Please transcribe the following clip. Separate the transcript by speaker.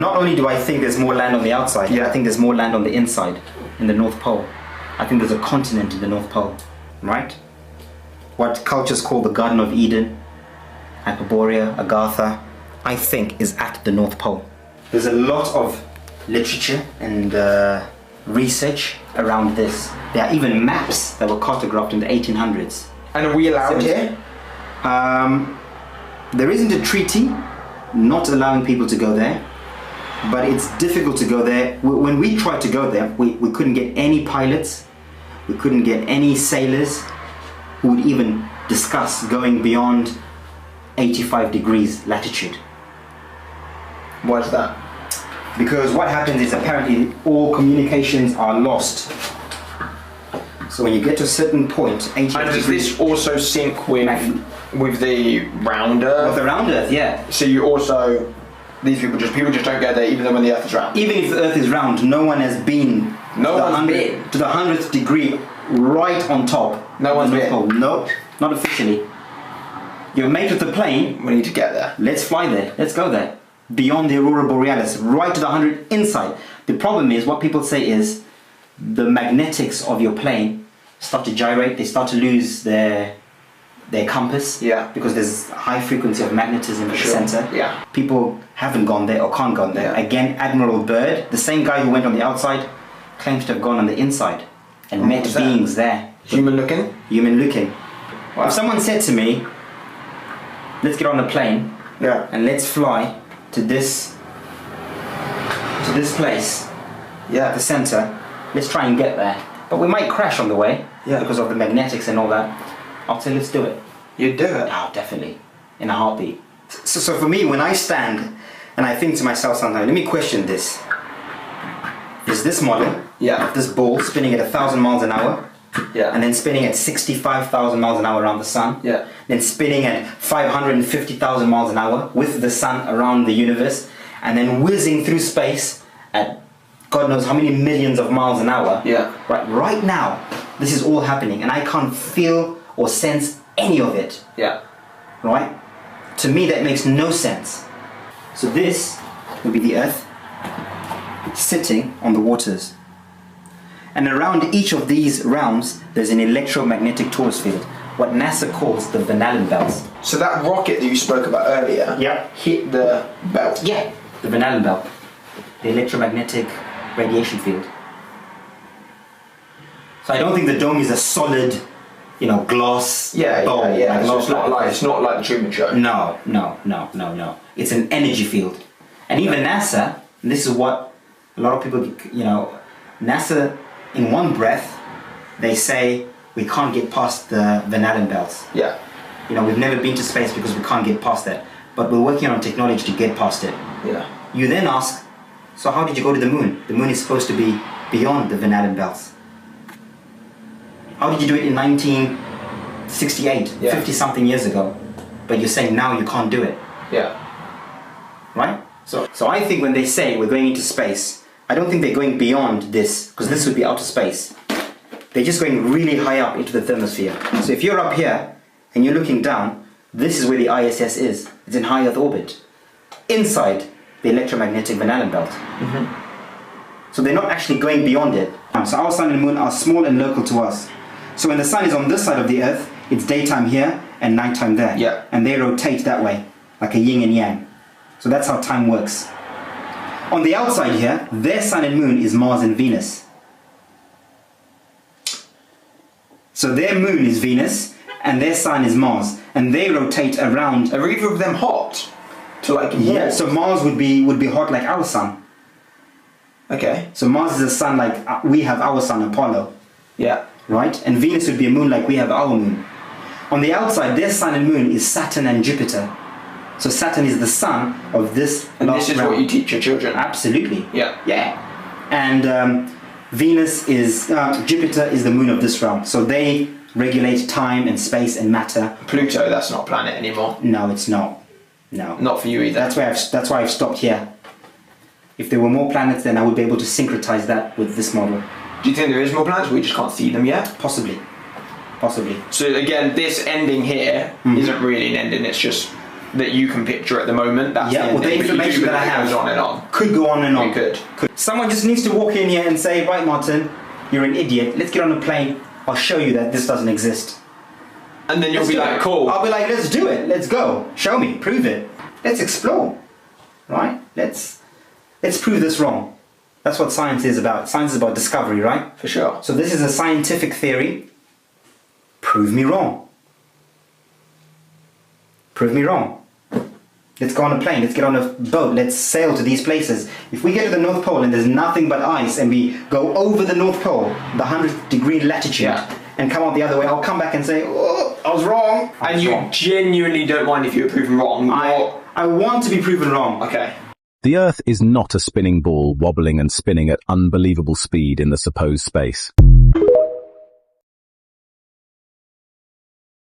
Speaker 1: Not only do I think there's more land on the outside, I think there's more land on the inside, in the North Pole. I think there's a continent in the North Pole, right? What cultures call the Garden of Eden, Hyperborea, Agartha, I think is at the North Pole. There's a lot of literature and research around this. There are even maps that were cartographed in the 1800s.
Speaker 2: And are we allowed here?
Speaker 1: There isn't a treaty not allowing people to go there, but it's difficult to go there. When we tried to go there, we couldn't get any pilots, we couldn't get any sailors who would even discuss going beyond 85 degrees latitude.
Speaker 2: Why is that?
Speaker 1: Because what happens is apparently all communications are lost. So when you get to a certain point, 85
Speaker 2: And does
Speaker 1: degrees,
Speaker 2: this also sync with the round Earth?
Speaker 1: with the round Earth, yeah.
Speaker 2: So you also, people just don't go there even though when the Earth is round?
Speaker 1: Even if the Earth is round, no one has been to the 100th degree right on top.
Speaker 2: No one's been?
Speaker 1: No, not officially. You're made with the plane.
Speaker 2: We need to get there.
Speaker 1: Let's fly there. Let's go there. Beyond the Aurora Borealis, right to the 100 inside. The problem is, what people say is, the magnetics of your plane start to gyrate. They start to lose their compass.
Speaker 2: Yeah.
Speaker 1: Because there's high frequency of magnetism at the center.
Speaker 2: Yeah.
Speaker 1: People haven't gone there or can't go there.
Speaker 2: Yeah.
Speaker 1: Again, Admiral Byrd, the same guy who went on the outside, claims to have gone on the inside and met beings there.
Speaker 2: Human looking?
Speaker 1: Human looking.
Speaker 2: Wow.
Speaker 1: If someone said to me, let's get on a plane and let's fly to this place at the center, let's try and get there. But we might crash on the way because of the magnetics and all that. I'll say let's do it.
Speaker 2: You'd do it?
Speaker 1: Oh, definitely. In a heartbeat. So for me, when I stand and I think to myself sometimes, let me question this. Is this model, this ball spinning at 1,000 miles an hour, and then spinning at 65,000 miles an hour around the sun, then spinning at 550,000 miles an hour with the sun around the universe, and then whizzing through space at God knows how many millions of miles an hour. Right now, this is all happening, and I can't feel or sense any of it. Right? To me, that makes no sense. So this would be the Earth sitting on the waters. And around each of these realms, there's an electromagnetic torus field, what NASA calls the Van Allen belts.
Speaker 2: So that rocket that you spoke about earlier hit the belt?
Speaker 1: Yeah, the Van Allen belt, the electromagnetic radiation field. So I don't think the dome is a solid, glass bowl.
Speaker 2: So it's not like the Truman Show.
Speaker 1: No. It's an energy field. And even NASA, and this is what a lot of people, NASA, in one breath, they say we can't get past the Van Allen belts. We've never been to space because we can't get past that. But we're working on technology to get past it. You then ask, so how did you go to the moon? The moon is supposed to be beyond the Van Allen belts. How did you do it in 1968, 50 something years ago? But you're saying now you can't do it. Right? So I think when they say we're going into space, I don't think they're going beyond this, because this would be outer space. They're just going really high up into the thermosphere. So if you're up here and you're looking down, this is where the ISS is. It's in high Earth orbit, inside the electromagnetic Van Allen belt. So they're not actually going beyond it. So our sun and moon are small and local to us. So when the sun is on this side of the Earth, it's daytime here and nighttime there. And they rotate that way, like a yin and yang. So that's how time works. On the outside here, their sun and moon is Mars and Venus. So their moon is Venus and their sun is Mars, and they rotate around.
Speaker 2: Are either of them hot?
Speaker 1: So Mars would be hot like our sun. So Mars is a sun like we have our sun, Apollo. Right? And Venus would be a moon like we have our moon. On the outside, their sun and moon is Saturn and Jupiter. So Saturn is the sun of this
Speaker 2: and this is
Speaker 1: round.
Speaker 2: What you teach your children?
Speaker 1: Absolutely. And Venus is, Jupiter is the moon of this realm. So they regulate time and space and matter.
Speaker 2: Pluto, that's not a planet anymore.
Speaker 1: No, it's not. No.
Speaker 2: Not for you either.
Speaker 1: That's why I've stopped here. If there were more planets, then I would be able to syncretize that with this model.
Speaker 2: Do you think there is more planets? We just can't see them yet?
Speaker 1: Possibly.
Speaker 2: So again, this ending here isn't really an ending, it's just that you can picture at the moment. That's
Speaker 1: Yeah, well, the information that I have
Speaker 2: goes on and on.
Speaker 1: could go on and on.
Speaker 2: It could.
Speaker 1: Someone just needs to walk in here and say, right, Martin, you're an idiot. Let's get on a plane. I'll show you that this doesn't exist.
Speaker 2: And then you'll be like, cool.
Speaker 1: I'll be like, let's do it. Let's go. Show me. Prove it. Let's explore. Right? Let's prove this wrong. That's what science is about. Science is about discovery, right?
Speaker 2: For sure.
Speaker 1: So this is a scientific theory. Prove me wrong. Prove me wrong. Let's go on a plane. Let's get on a boat. Let's sail to these places. If we get to the North Pole and there's nothing but ice and we go over the North Pole, the 100th degree latitude, and come out the other way, I'll come back and say, oh, I was wrong.
Speaker 2: And you genuinely don't mind if you were proven wrong?
Speaker 1: I want to be proven wrong.
Speaker 2: Okay.
Speaker 3: The Earth is not a spinning ball wobbling and spinning at unbelievable speed in the supposed space.